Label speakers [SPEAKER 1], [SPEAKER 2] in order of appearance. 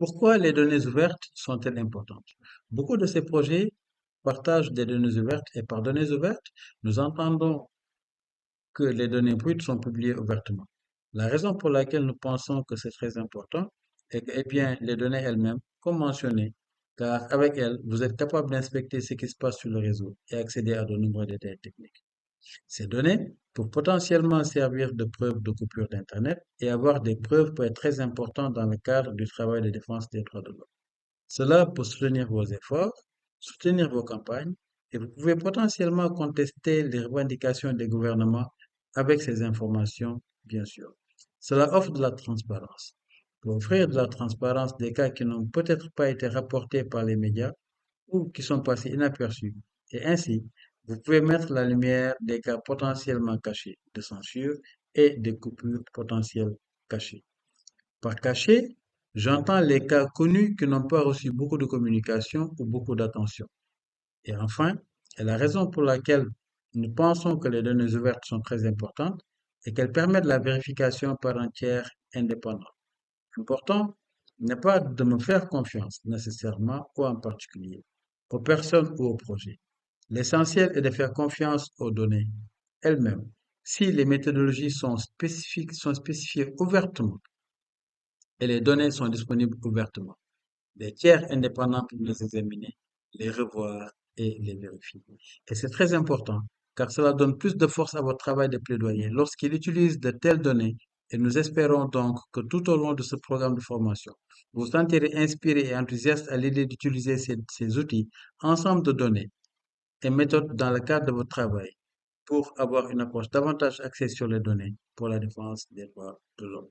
[SPEAKER 1] Pourquoi les données ouvertes sont-elles importantes? Beaucoup de ces projets partagent des données ouvertes et par données ouvertes, nous entendons que les données brutes sont publiées ouvertement. La raison pour laquelle nous pensons que c'est très important est que, eh bien, les données elles-mêmes, comme mentionné, car avec elles, vous êtes capable d'inspecter ce qui se passe sur le réseau et accéder à de nombreux détails techniques. Ces données peuvent potentiellement servir de preuve de coupure d'Internet et avoir des preuves peut être très important dans le cadre du travail de défense des droits de l'homme. Cela peut soutenir vos efforts, soutenir vos campagnes, et vous pouvez potentiellement contester les revendications des gouvernements avec ces informations, bien sûr. Cela offre de la transparence. Pour offrir de la transparence des cas qui n'ont peut-être pas été rapportés par les médias ou qui sont passés inaperçus. Et ainsi, vous pouvez mettre la lumière des cas potentiellement cachés de censure et des coupures potentielles cachées. Par caché, j'entends les cas connus qui n'ont pas reçu beaucoup de communication ou beaucoup d'attention. Et enfin, et la raison pour laquelle nous pensons que les données ouvertes sont très importantes est qu'elles permettent la vérification par un tiers indépendant. L'important n'est pas de me faire confiance nécessairement ou en particulier aux personnes ou aux projets. L'essentiel est de faire confiance aux données elles-mêmes. Si les méthodologies sont spécifiques, sont spécifiées ouvertement et les données sont disponibles ouvertement. Des tiers indépendants pour les examiner, les revoir et les vérifier. Et c'est très important, car cela donne plus de force à votre travail de plaidoyer lorsqu'il utilise de telles données. Et nous espérons donc que tout au long de ce programme de formation, vous vous sentirez inspiré et enthousiaste à l'idée d'utiliser ces outils, ensemble de données et méthodes dans le cadre de votre travail pour avoir une approche davantage axée sur les données pour la défense des droits de l'homme.